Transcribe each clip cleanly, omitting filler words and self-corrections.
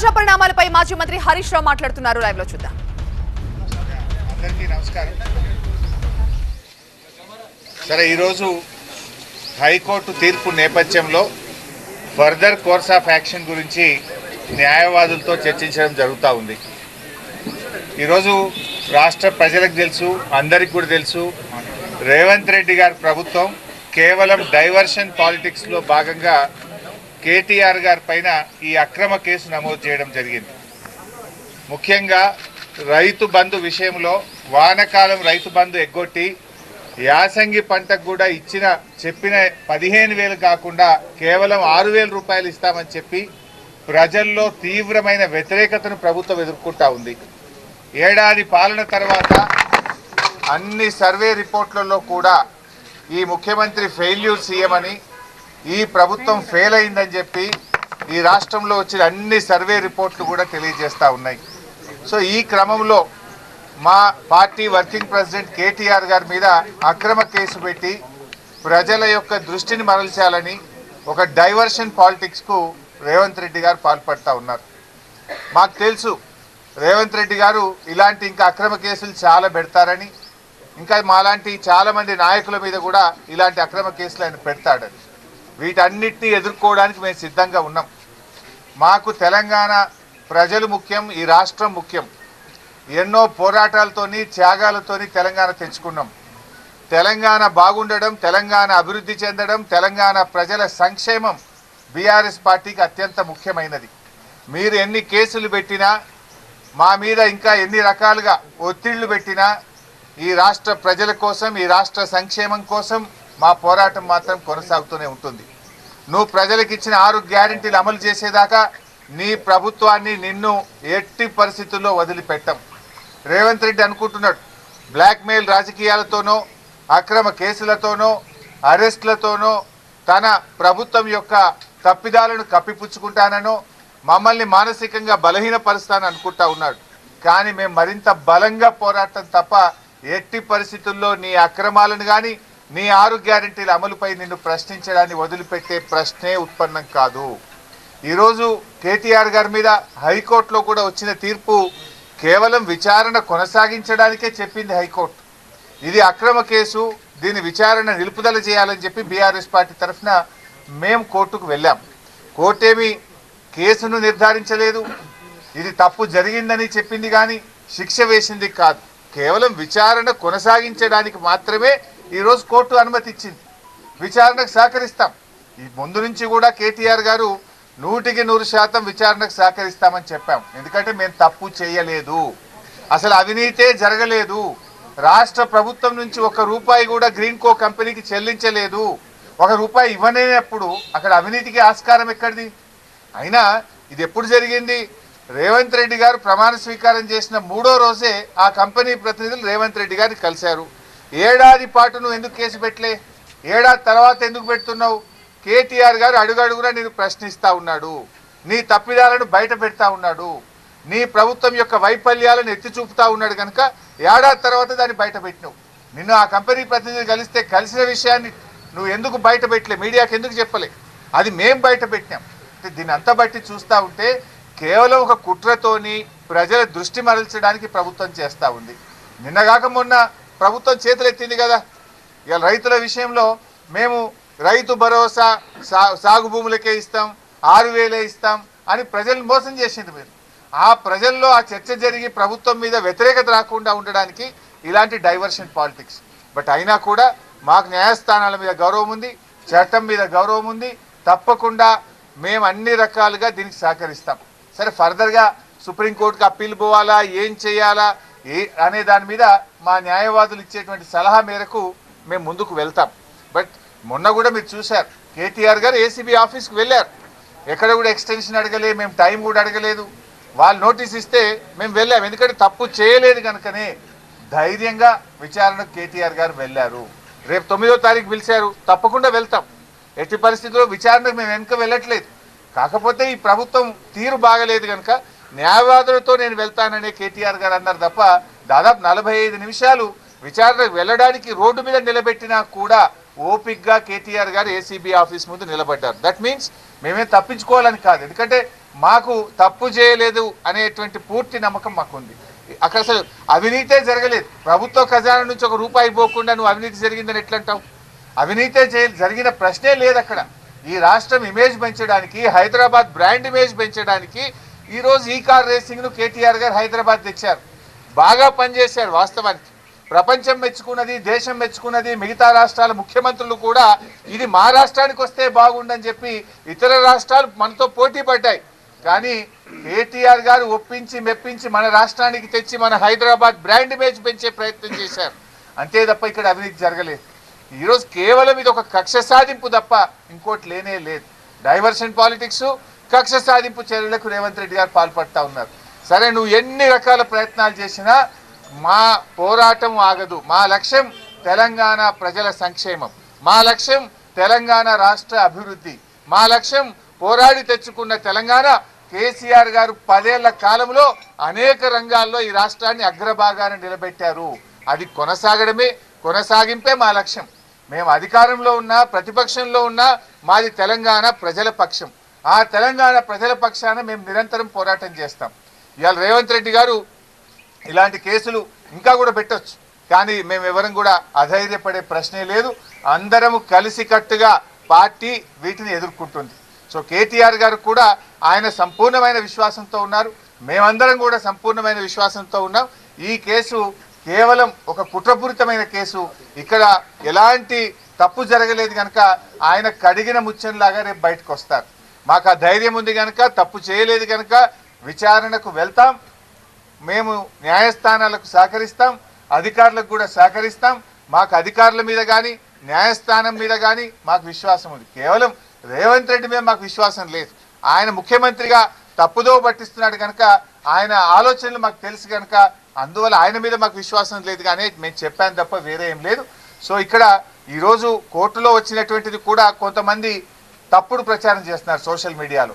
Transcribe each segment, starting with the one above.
తాజా పరిణామాలపై మాజీ మంత్రి హరీష్ రావు మాట్లాడుతున్నారు. లైవ్ లో చూద్దాం. అందరికీ నమస్కారం. సరే, ఈరోజు హైకోర్టు తీర్పు నేపథ్యంలో ఫర్దర్ కోర్స్ ఆఫ్ యాక్షన్ గురించి న్యాయవాదులతో చర్చించడం జరుగుతూ ఉంది. ఈరోజు రాష్ట్ర ప్రజలకు తెలుసు, అందరికి కూడా తెలుసు, రేవంత్ రెడ్డి గారి ప్రభుత్వం కేవలం డైవర్షన్ పాలిటిక్స్లో భాగంగా కేటీఆర్ గారి పైన ఈ అక్రమ కేసు నమోదు చేయడం జరిగింది. ముఖ్యంగా రైతు బంధు విషయంలో వానకాలం రైతు బంధు ఎగ్గొట్టి యాసంగి పంటకు కూడా చెప్పిన 15,000 కాకుండా కేవలం 6,000 రూపాయలు ఇస్తామని చెప్పి ప్రజల్లో తీవ్రమైన వ్యతిరేకతను ప్రభుత్వం ఎదుర్కొంటా ఉంది. ఏడాది పాలన తర్వాత అన్ని సర్వే రిపోర్ట్లలో కూడా ఈ ముఖ్యమంత్రి ఫెయిల్యూర్ సీఎం అని, ఈ ప్రభుత్వం ఫెయిల్ అయిందని చెప్పి ఈ రాష్ట్రంలో వచ్చిన అన్ని సర్వే రిపోర్ట్లు కూడా తెలియజేస్తూ ఉన్నాయి. సో ఈ క్రమంలో మా పార్టీ వర్కింగ్ ప్రెసిడెంట్ కేటీఆర్ గారి మీద అక్రమ కేసు పెట్టి ప్రజల యొక్క దృష్టిని మరల్చాలని ఒక డైవర్షన్ పాలిటిక్స్కు రేవంత్ రెడ్డి గారు పాల్పడుతూ ఉన్నారు. మాకు తెలుసు రేవంత్ రెడ్డి గారు ఇలాంటి ఇంకా అక్రమ కేసులు చాలా పెడతారని, ఇంకా మాలాంటి చాలామంది నాయకుల మీద కూడా ఇలాంటి అక్రమ కేసులు ఆయన పెడతాడని. వీటన్నిటిని ఎదుర్కోవడానికి మేము సిద్ధంగా ఉన్నాం. మాకు తెలంగాణ ప్రజలు ముఖ్యం, ఈ రాష్ట్రం ముఖ్యం. ఎన్నో పోరాటాలతోని త్యాగాలతోని తెలంగాణ తెచ్చుకున్నాం. తెలంగాణ బాగుండడం, తెలంగాణ అభివృద్ధి చెందడం, తెలంగాణ ప్రజల సంక్షేమం బీఆర్ఎస్ పార్టీకి అత్యంత ముఖ్యమైనది. మీరు ఎన్ని కేసులు పెట్టినా, మా మీద ఇంకా ఎన్ని రకాలుగా ఒత్తిళ్లు పెట్టినా, ఈ రాష్ట్ర ప్రజల కోసం, ఈ రాష్ట్ర సంక్షేమం కోసం మా పోరాటం మాత్రం కొనసాగుతూనే ఉంటుంది. నువ్వు ప్రజలకు ఇచ్చిన 6 గ్యారెంటీలు అమలు చేసేదాకా నీ ప్రభుత్వాన్ని, నిన్ను ఎట్టి పరిస్థితుల్లో వదిలిపెట్టం. రేవంత్ రెడ్డి అనుకుంటున్నాడు బ్లాక్మెయిల్ రాజకీయాలతోనో, అక్రమ కేసులతోనో, అరెస్టులతోనో తన ప్రభుత్వం యొక్క తప్పిదాలను కప్పిపుచ్చుకుంటానో, మమ్మల్ని మానసికంగా బలహీనపరుస్తానని అనుకుంటా ఉన్నాడు. కానీ మేము మరింత బలంగా పోరాటం తప్ప ఎట్టి పరిస్థితుల్లో నీ అక్రమాలను కానీ, నీ 6 గ్యారెంటీల అమలుపై నిన్ను ప్రశ్నించడాన్ని వదిలిపెట్టే ప్రశ్నే ఉత్పన్నం కాదు. ఈరోజు కేటీఆర్ గారి మీద హైకోర్టులో కూడా వచ్చిన తీర్పు కేవలం విచారణ కొనసాగించడానికే చెప్పింది హైకోర్టు. ఇది అక్రమ కేసు, దీని విచారణ నిలుపుదల చేయాలని చెప్పి బీఆర్ఎస్ పార్టీ తరఫున మేము కోర్టుకు వెళ్ళాం. కోర్టేమి కేసును నిర్ధారించలేదు, ఇది తప్పు జరిగిందని చెప్పింది కానీ శిక్ష వేసింది కాదు. కేవలం విచారణ కొనసాగించడానికి మాత్రమే ఈరోజు కోర్టు అనుమతి ఇచ్చింది. విచారణకు సహకరిస్తాం. ఈ ముందు నుంచి కూడా కేటీఆర్ గారు 100% విచారణకు సహకరిస్తామని చెప్పాం. ఎందుకంటే మేము తప్పు చేయలేదు, అసలు అవినీతే జరగలేదు, రాష్ట్ర ప్రభుత్వం నుంచి 1 రూపాయి కూడా గ్రీన్ కో కంపెనీకి చెల్లించలేదు. 1 రూపాయి ఇవ్వలేనప్పుడు అక్కడ అవినీతికి ఆస్కారం ఎక్కడిది? అయినా ఇది ఎప్పుడు జరిగింది? రేవంత్ రెడ్డి గారు ప్రమాణ స్వీకారం చేసిన 3వ రోజే ఆ కంపెనీ ప్రతినిధులు రేవంత్ రెడ్డి గారిని కలిశారు. ఏడాది పాటు నువ్వు ఎందుకు కేసు పెట్టలే? ఏడాది తర్వాత ఎందుకు పెడుతున్నావు? కేటీఆర్ గారు అడుగడుగునా నేను ప్రశ్నిస్తూ ఉన్నాడు, నీ తప్పిదాలను బయట పెడతా ఉన్నాడు, నీ ప్రభుత్వం యొక్క వైఫల్యాలను ఎత్తి చూపుతా ఉన్నాడు. కనుక ఏడాది తర్వాత దాన్ని బయట పెట్టినావు. నిన్ను ఆ కంపెనీ ప్రతినిధులు కలిసిన విషయాన్ని నువ్వు ఎందుకు బయట పెట్టలే? మీడియాకి ఎందుకు చెప్పలే? అది మేము బయట పెట్టినాం. దీన్ని అంతా బట్టి చూస్తూ ఉంటే కేవలం ఒక కుట్రతోని ప్రజల దృష్టి మరల్చడానికి ప్రభుత్వం చేస్తూ ఉంది. నిన్నగాక మొన్న ప్రభుత్వం చేతులెత్తింది కదా, ఇవాళ రైతుల విషయంలో మేము రైతు భరోసా సాగు భూములకే ఇస్తాం, 6,000 ఇస్తాం అని ప్రజలను మోసం చేసింది. మీరు ఆ ప్రజల్లో ఆ చర్చ జరిగి ప్రభుత్వం మీద వ్యతిరేకత రాకుండా ఉండడానికి ఇలాంటి డైవర్షన్ పాలిటిక్స్. బట్ అయినా కూడా మాకు న్యాయస్థానాల మీద గౌరవం ఉంది, చట్టం మీద గౌరవం ఉంది. తప్పకుండా మేము అన్ని రకాలుగా దీనికి సహకరిస్తాం. సరే, ఫర్దర్గా సుప్రీంకోర్టుకి అప్పీల్ పోవాలా, ఏం చేయాలా అనే దాని మీద మా న్యాయవాదులు ఇచ్చేటువంటి సలహా మేరకు మేము ముందుకు వెళ్తాం. బట్ మొన్న కూడా మీరు చూశారు, కేటీఆర్ గారు ఏసీబీ ఆఫీస్కి వెళ్ళారు. ఎక్కడ కూడా ఎక్స్టెన్షన్ అడగలే, మేము టైం కూడా అడగలేదు. వాళ్ళు నోటీస్ ఇస్తే మేము వెళ్ళాం. ఎందుకంటే తప్పు చేయలేదు కనుకనే ధైర్యంగా విచారణకు కేటీఆర్ గారు వెళ్ళారు. రేపు 9వ తారీఖు పిలిచారు, తప్పకుండా వెళ్తాం. ఎట్టి పరిస్థితుల్లో విచారణకు మేము వెనుక వెళ్ళట్లేదు. కాకపోతే ఈ ప్రభుత్వం తీరు బాగలేదు కనుక న్యాయవాదులతో నేను వెళ్తాననే కేటీఆర్ గారు అన్నారు తప్ప దాదాపు 45 నిమిషాలు విచారణకు వెళ్ళడానికి రోడ్డు మీద నిలబెట్టినా కూడా ఓపిక్గా కేటీఆర్ గారు ఏసీబీ ఆఫీస్ ముందు నిలబడ్డారు. దట్ మీన్స్ మేమే తప్పించుకోవాలని కాదు, ఎందుకంటే మాకు తప్పు చేయలేదు అనేటువంటి పూర్తి నమ్మకం మాకుంది. అక్కడ అసలు అవినీతే జరగలేదు. ప్రభుత్వ ఖజానా నుంచి ఒక రూపాయి పోకుండా నువ్వు అవినీతి జరిగిందని ఎట్లంటావు? అవినీతే జరిగిన ప్రశ్నే లేదు అక్కడ. ఈ రాష్ట్రం ఇమేజ్ పెంచడానికి, హైదరాబాద్ బ్రాండ్ ఇమేజ్ పెంచడానికి ఈరోజు ఈ కార్ రేసింగ్ను కేటీఆర్ గారు హైదరాబాద్ తెచ్చారు. బాగా పనిచేశారు. వాస్తవానికి ప్రపంచం మెచ్చుకున్నది, దేశం మెచ్చుకున్నది. మిగతా రాష్ట్రాల ముఖ్యమంత్రులు కూడా ఇది మా రాష్ట్రానికి వస్తే బాగుండని చెప్పి ఇతర రాష్ట్రాలు మనతో పోటీ పడ్డాయి. కానీ కేటీఆర్ గారు ఒప్పించి మెప్పించి మన రాష్ట్రానికి తెచ్చి మన హైదరాబాద్ బ్రాండ్ ఇమేజ్ పెంచే ప్రయత్నం చేశారు. అంతే తప్ప ఇక్కడ అవినీతి జరగలేదు. ఈరోజు కేవలం ఇది ఒక కక్ష సాధింపు తప్ప ఇంకోటి లేనే లేదు. డైవర్షన్ పాలిటిక్స్, కక్ష సాధింపు చర్యలకు రేవంత్ రెడ్డి గారు పాల్పడతా ఉన్నారు. సరే, నువ్వు ఎన్ని రకాల ప్రయత్నాలు చేసినా మా పోరాటం ఆగదు. మా లక్ష్యం తెలంగాణ ప్రజల సంక్షేమం, మా లక్ష్యం తెలంగాణ రాష్ట్ర అభివృద్ధి, మా లక్ష్యం పోరాడి తెచ్చుకున్న తెలంగాణ. కేసీఆర్ గారు 10 ఏళ్ల కాలంలో అనేక రంగాల్లో ఈ రాష్ట్రాన్ని అగ్రభాగాన నిలబెట్టారు. అది కొనసాగింపే మా లక్ష్యం. మేము అధికారంలో ఉన్నా, ప్రతిపక్షంలో ఉన్నా మాది తెలంగాణ ప్రజల పక్షం. ఆ తెలంగాణ ప్రజల పక్షాన మేము నిరంతరం పోరాటం చేస్తాం. ఇవాళ రేవంత్ రెడ్డి గారు ఇలాంటి కేసులు ఇంకా కూడా పెట్టొచ్చు, కానీ మేము ఎవరం కూడా అధైర్యపడే ప్రశ్నే లేదు. అందరము కలిసికట్టుగా పార్టీ వీటిని ఎదుర్కొంటుంది. సో కేటీఆర్ గారు కూడా ఆయన సంపూర్ణమైన విశ్వాసంతో ఉన్నారు. మేమందరం కూడా సంపూర్ణమైన విశ్వాసంతో ఉన్నాం. ఈ కేసు కేవలం ఒక కుట్రపూరితమైన కేసు. ఇక్కడ ఎలాంటి తప్పు జరగలేదు కనుక ఆయన కడిగిన ముచ్చంలాగా రేపు బయటకు వస్తారు. మాకు ఆ ధైర్యం ఉంది కనుక, తప్పు చేయలేదు కనుక విచారణకు వెళ్తాం. మేము న్యాయస్థానాలకు సహకరిస్తాం, అధికారులకు కూడా సహకరిస్తాం. మాకు అధికారుల మీద కానీ న్యాయస్థానం మీద కానీ మాకు విశ్వాసం ఉంది. కేవలం రేవంత్ రెడ్డి మీద మాకు విశ్వాసం లేదు. ఆయన ముఖ్యమంత్రిగా తప్పుదో పట్టిస్తున్నాడు కనుక, ఆయన ఆలోచనలు మాకు తెలుసు కనుక, అందువల్ల ఆయన మీద మాకు విశ్వాసం లేదు. కానీ మేము చెప్పాను తప్ప వేరే ఏం లేదు. సో ఇక్కడ ఈరోజు కోర్టులో వచ్చినటువంటిది కూడా కొంతమంది తప్పుడు ప్రచారం చేస్తున్నారు సోషల్ మీడియాలో.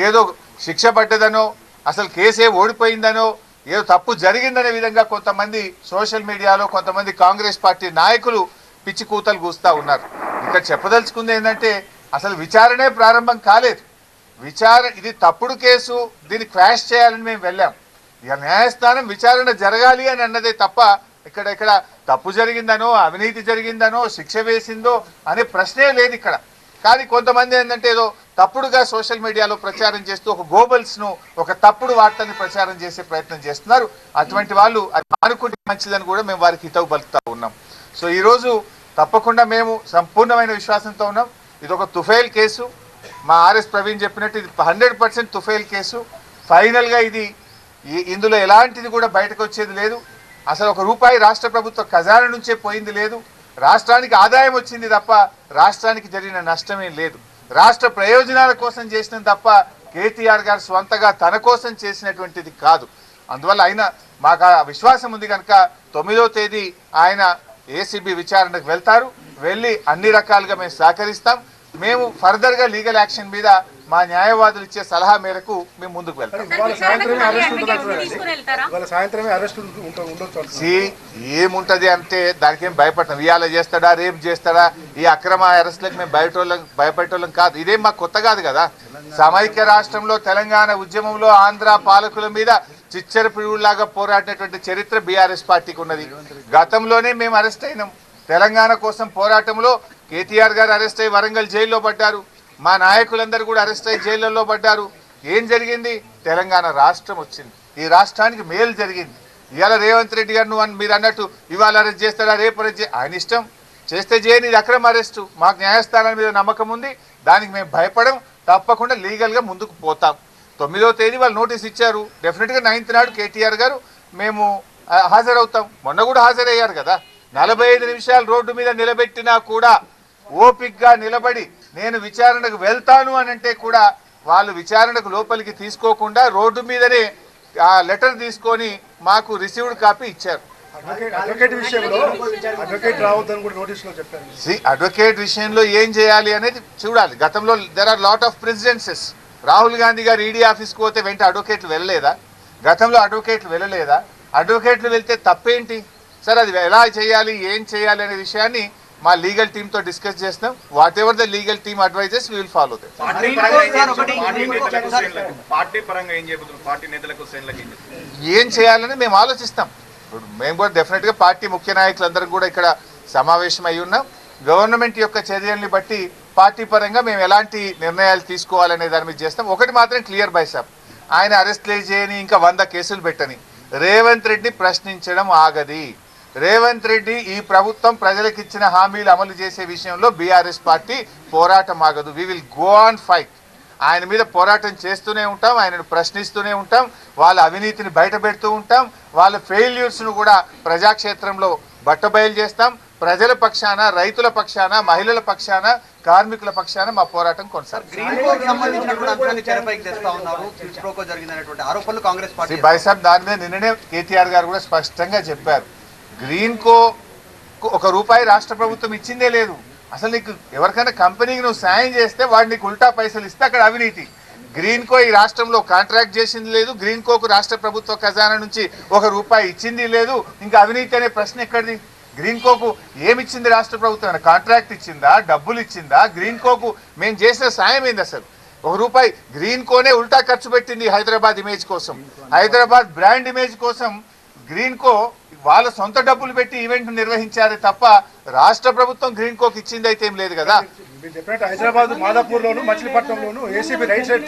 ఏదో శిక్ష పడ్డదనో, అసలు కేసే ఓడిపోయిందనో, ఏదో తప్పు జరిగిందనే విధంగా కొంతమంది సోషల్ మీడియాలో కొంతమంది కాంగ్రెస్ పార్టీ నాయకులు పిచ్చి కూతలు కూస్తూ ఉన్నారు. ఇక్కడ చెప్పదలుచుకుంది ఏంటంటే, అసలు విచారణే ప్రారంభం కాలేదు. ఇది తప్పుడు కేసు, దీన్ని క్వాష్ చేయాలని మేము వెళ్ళాం. ఇక న్యాయస్థానం విచారణ జరగాలి అని అన్నదే తప్ప ఇక్కడ తప్పు జరిగిందనో, అవినీతి జరిగిందనో, శిక్ష వేసిందో అనే ప్రశ్నే లేదు ఇక్కడ. కానీ కొంతమంది ఏంటంటే ఏదో తప్పుడుగా సోషల్ మీడియాలో ప్రచారం చేస్తూ ఒక గోబల్స్ను, ఒక తప్పుడు వార్తని ప్రచారం చేసే ప్రయత్నం చేస్తున్నారు. అటువంటి వాళ్ళు అది మానుకుంటే మంచిదని కూడా మేము వారికి హితవు పలుకుతూ ఉన్నాం. సో ఈరోజు తప్పకుండా మేము సంపూర్ణమైన విశ్వాసంతో ఉన్నాం. ఇది ఒక తుఫైల్ కేసు. మా ఆర్ఎస్ ప్రవీణ్ చెప్పినట్టు ఇది 100% తుఫైల్ కేసు. ఫైనల్గా ఇందులో ఎలాంటిది కూడా బయటకు వచ్చేది లేదు. అసలు ఒక రూపాయి రాష్ట్ర ప్రభుత్వ ఖజానా నుంచే పోయింది లేదు. రాష్ట్రానికి ఆదాయం వచ్చింది తప్ప రాష్ట్రానికి జరిగిన నష్టమే లేదు. రాష్ట్ర ప్రయోజనాల కోసం చేసిన తప్ప కేటీఆర్ గారు స్వంతగా తన కోసం చేసినటువంటిది కాదు. అందువల్ల మాకు ఆ విశ్వాసం ఉంది కనుక 9వ తేదీ ఆయన ఏసీబీ విచారణకు వెళ్తారు. వెళ్ళి అన్ని రకాలుగా మేము సహకరిస్తాం. మేము ఫర్దర్గా లీగల్ యాక్షన్ మీద మా న్యాయవాదులు ఇచ్చే సలహా మేరకు మేము ముందుకు వెళ్తాం. ఏముంటది అంటే దానికి ఏం భయపడతాం. ఇవాళ చేస్తాడా, రేపు చేస్తాడా, ఈ అక్రమ అరెస్టులకు మేము భయపడేటోళ్ళం కాదు. ఇదేం మాకు కొత్త కాదు కదా. సమైక్య రాష్ట్రంలో తెలంగాణ ఉద్యమంలో ఆంధ్ర పాలకుల మీద చిచ్చర పిడుగులాగా పోరాడినటువంటి చరిత్ర బీఆర్ఎస్ పార్టీకి ఉన్నది. గతంలోనే మేము అరెస్ట్ అయినాం. తెలంగాణ కోసం పోరాటంలో కేటీఆర్ గారు అరెస్ట్ అయ్యి వరంగల్ జైల్లో పడ్డారు. మా నాయకులందరూ కూడా అరెస్ట్ అయ్యి జైళ్ళల్లో పడ్డారు. ఏం జరిగింది? తెలంగాణ రాష్ట్రం వచ్చింది. ఈ రాష్ట్రానికి మేలు జరిగింది. ఇవాళ రేవంత్ రెడ్డి గారు మీరు అన్నట్టు ఇవాళ అరెస్ట్ చేస్తాడా, రేపు అరెస్ట్ ఆయన ఇష్టం, చేస్తే చేయని. ఇది అక్రమ అరెస్టు. మాకు న్యాయస్థానం మీద నమ్మకం ఉంది. దానికి మేము భయపడం. తప్పకుండా లీగల్గా ముందుకు పోతాం. 9వ తేదీ వాళ్ళు నోటీస్ ఇచ్చారు. డెఫినెట్గా 9th నాడు కేటీఆర్ గారు మేము హాజరవుతాం. మొన్న కూడా హాజరయ్యారు కదా. 45 నిమిషాలు రోడ్డు మీద నిలబెట్టినా కూడా ఓపిక్గా నిలబడి నేను విచారణకు వెళ్తాను అని అంటే కూడా వాళ్ళు విచారణకు లోపలికి తీసుకోకుండా రోడ్డు మీదనే ఆ లెటర్ తీసుకొని మాకు రిసీవ్డ్ కాపీ ఇచ్చారు. అడ్వకేట్ విషయంలో ఏం చేయాలి అనేది చూడాలి. గతంలో there are lot of precedents. Rahul Gandhi గారు ఈడీ ఆఫీస్కి పోతే వెంట అడ్వకేట్లు వెళ్ళలేదా? గతంలో అడ్వకేట్లు వెళ్ళలేదా? అడ్వకేట్లు వెళ్తే తప్పేంటి సార్? అది ఎలా చేయాలి, ఏం చేయాలి అనే విషయాన్ని మా లీగల్ టీమ్ తో డిస్కస్ చేస్తాం. Whatever the legal team advises we will follow them. ఏం చేయాలని మేము ఆలోచిస్తాం. ఇప్పుడు మేము కూడా డెఫినెట్ గా పార్టీ ముఖ్య నాయకులందరం కూడా ఇక్కడ సమావేశం అయి ఉన్నాం. గవర్నమెంట్ యొక్క చర్యల్ని బట్టి పార్టీ పరంగా మేము ఎలాంటి నిర్ణయాలు తీసుకోవాలనే దాని మీద చేస్తాం. ఒకటి మాత్రం క్లియర్ బై సాబ్, ఆయన అరెస్ట్ చేయని ఇంకా 100 కేసులు పెట్టని రేవంత్ రెడ్డి ప్రశ్నించడం ఆగది. రేవంత్ రెడ్డి ఈ ప్రభుత్వం ప్రజలకు ఇచ్చిన హామీలు అమలు చేసే విషయంలో బీఆర్ఎస్ పార్టీ పోరాటం ఆగదు. We will go on fight. ఆయన మీద పోరాటం చేస్తూనే ఉంటాం, ఆయనను ప్రశ్నిస్తూనే ఉంటాం, వాళ్ళ అవినీతిని బయట పెడుతూ ఉంటాం, వాళ్ళ ఫెయిల్యూర్స్ను కూడా ప్రజాక్షేత్రంలో బట్టబయలు చేస్తాం. ప్రజల పక్షాన, రైతుల పక్షాన, మహిళల పక్షాన, కార్మికుల పక్షాన మా పోరాటం కొనసాగుతుంది. బైసాబ్ దాని మీద నిన్ననే కేటీఆర్ గారు కూడా స్పష్టంగా చెప్పారు. గ్రీన్ కో ఒక రూపాయి రాష్ట్ర ప్రభుత్వం ఇచ్చిందే లేదు. అసలు నీకు ఎవరికైనా కంపెనీకి నువ్వు సాయం చేస్తే వాడు నీకు ఉల్టా పైసలు ఇస్తే అక్కడ అవినీతి. గ్రీన్ కో ఈ రాష్ట్రంలో కాంట్రాక్ట్ చేసింది లేదు, గ్రీన్ కోకు రాష్ట్ర ప్రభుత్వ ఖజానా నుంచి 1 రూపాయి ఇచ్చింది లేదు. ఇంకా అవినీతి అనే ప్రశ్న ఎక్కడిది? గ్రీన్ కోకు ఏమిచ్చింది రాష్ట్ర ప్రభుత్వం? కాంట్రాక్ట్ ఇచ్చిందా, డబ్బులు ఇచ్చిందా? గ్రీన్ కోకు మేము చేసిన సాయం ఏంది? అసలు 1 రూపాయి గ్రీన్ కోనే ఉల్టా ఖర్చు పెట్టింది హైదరాబాద్ ఇమేజ్ కోసం, హైదరాబాద్ బ్రాండ్ ఇమేజ్ కోసం. గ్రీన్ కో వాళ్ళ సొంత డబ్బులు పెట్టి ఈవెంట్ నిర్వహించారే తప్ప రాష్ట్ర ప్రభుత్వం గ్రీన్ కోకి ఇచ్చింది అయితే ఏం లేదు కదా. హైదరాబాద్ మాదాపూర్ లోను, మచిలీపట్నంలోను ఏసీబీ రైట్ సైడ్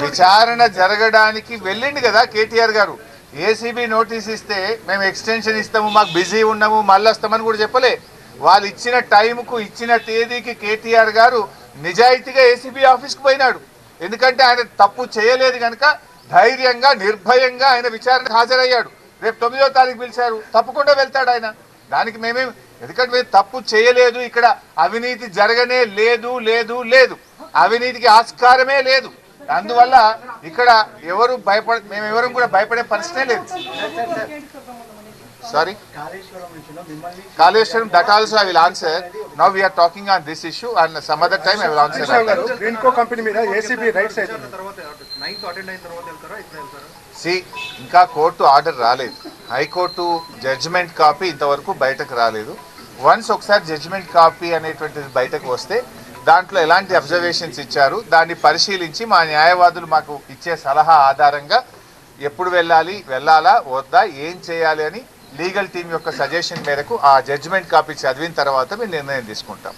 విచారణ జరగడానికి వెళ్ళింది కదా కేటీఆర్ గారు. ఏసీబీ నోటీస్ ఇస్తే మేము ఎక్స్టెన్షన్ ఇస్తాము, మాకు బిజీ ఉన్నాము, మళ్ళీ వస్తామని కూడా చెప్పలే. వాళ్ళు ఇచ్చిన టైంకు, ఇచ్చిన తేదీకి కేటీఆర్ గారు నిజాయితీగా ఏసీబీ ఆఫీస్కి పోయినాడు. ఎందుకంటే ఆయన తప్పు చేయలేదు కనుక ధైర్యంగా, నిర్భయంగా ఆయన విచారణకు హాజరయ్యాడు. రేపు 9వ తారీఖు పిలిచారు, తప్పకుండా వెళ్తాడు ఆయన. దానికి మేమేం, ఎందుకంటే మేము తప్పు చేయలేదు, ఇక్కడ అవినీతి జరగనే లేదు, లేదు లేదు, అవినీతికి ఆస్కారమే లేదు. అందువల్ల ఇక్కడ ఎవరు మేమెవరం కూడా భయపడే పరిస్థితే లేదు. Sorry, Kaleshwaram, that also I will answer. Now we are talking on this issue and some other time I will answer that. Green co company మీద ఏసీబీ రైట్ సైడ్ ఇంకా కోర్టు ఆర్డర్ రాలేదు. హైకోర్టు జడ్జిమెంట్ కాపీ ఇంతవరకు బయటకు రాలేదు. Once ఒకసారి judgement copy అనేటువంటిది బయటకు వస్తే దాంట్లో ఎలాంటి అబ్జర్వేషన్స్ ఇచ్చారు దాన్ని పరిశీలించి మా న్యాయవాదులు మాకు ఇచ్చే సలహా ఆధారంగా ఎప్పుడు వెళ్ళాలా వద్దా, ఏం చేయాలి అని లీగల్ టీం యొక్క సజెషన్ మేరకు ఆ జడ్జిమెంట్ కాపీ చదివిన తర్వాత మేము నిర్ణయం తీసుకుంటాం.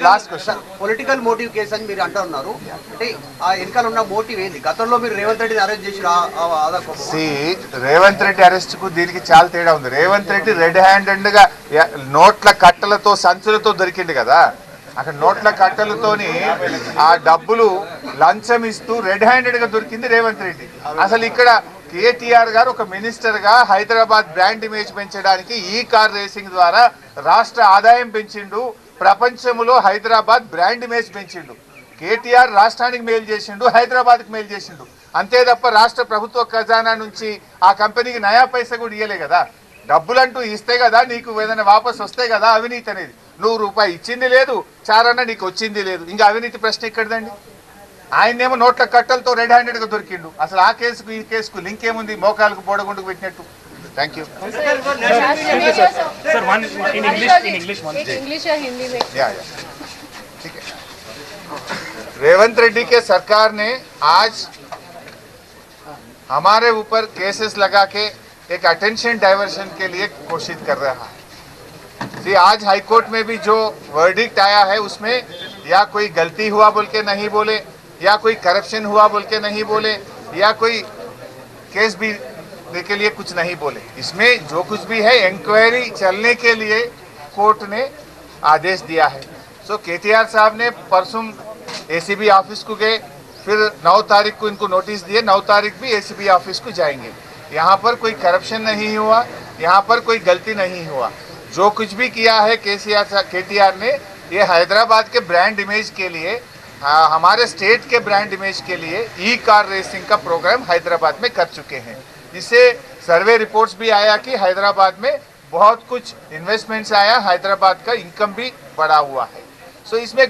Last question, political motive case అని మీరు అంటున్నారు, అంటే ఆ వెనకాల ఉన్న మోటివ్ ఏంది? గతంలో మీరు రేవంత్ రెడ్డిని అరెస్ట్ చేసి రేవంత్ రెడ్డి అరెస్ట్ కు దీనికి చాలా తేడా ఉంది. రేవంత్ రెడ్డి రెడ్ హ్యాండెడ్ గా నోట్ల కట్టలతో, సంచులతో దొరికింది కదా. అక్కడ నోట్ల కట్టలతోని ఆ డబ్బులు లంచం ఇస్తూ రెడ్ హ్యాండెడ్ గా దొరికింది రేవంత్ రెడ్డి. అసలు ఇక్కడ కేటీఆర్ గారు ఒక మినిస్టర్ గా హైదరాబాద్ బ్రాండ్ ఇమేజ్ పెంచడానికి ఈ కార్ రేసింగ్ ద్వారా రాష్ట్ర ఆదాయం పెంచిండు, ప్రపంచంలో హైదరాబాద్ బ్రాండ్ ఇమేజ్ పెంచిండు. కేటీఆర్ రాష్ట్రానికి మేలు చేసిండు, హైదరాబాద్కి మేలు చేసిండు, అంతే తప్ప రాష్ట్ర ప్రభుత్వ ఖజానా నుంచి ఆ కంపెనీకి నయా పైసా కూడా ఇయ్యలే కదా. డబ్బులంటూ ఇస్తే కదా నీకు ఏదైనా వాపస్ వస్తే కదా అవినీతి అనేది. 100 రూపాయి ఇచ్చింది లేదు, చారన్న నీకు వచ్చింది లేదు, ఇంకా అవినీతి ప్రశ్న ఎక్కడదండి? ఆయనేమో నోట్ల కట్టలతో రెడ్ హ్యాండెడ్ గా దొరికిండు. అసలు ఆ కేసుకు ఈ కేసుకు లింక్ ఏముంది? మోకాలకు బోడగుండుకు పెట్టినట్టు. Thank you. रेवंत रेड्डी के सरकार ने आज हमारे ऊपर केसेस लगा के एक अटेंशन डाइवर्शन के लिए कोशिश कर रहा है. आज हाईकोर्ट में भी जो वर्डिक्ट आया है उसमें या कोई गलती हुआ बोल के नहीं बोले, या कोई करप्शन हुआ बोल के नहीं बोले, या कोई केस भी के लिए कुछ नहीं बोले. इसमें जो कुछ भी है इंक्वायरी चलने के लिए कोर्ट ने आदेश दिया है. सो केटीआर साहब ने परसों एसीबी ऑफिस को गए, फिर 9 तारीख को इनको नोटिस दिए, 9 तारीख भी एसीबी ऑफिस को जाएंगे. यहाँ पर कोई करप्शन नहीं हुआ, यहाँ पर कोई गलती नहीं हुआ. जो कुछ भी किया है केटीआर ने, ये हैदराबाद के ब्रांड इमेज के लिए, हमारे स्टेट के ब्रांड इमेज के लिए ई कार रेसिंग का प्रोग्राम हैदराबाद में कर चुके हैं. इससे सर्वे रिपोर्ट्स भी आया कि हैदराबाद में बहुत कुछ इन्वेस्टमेंट्स आया, हैदराबाद का इनकम भी पड़ा हुआ है। सो इसमें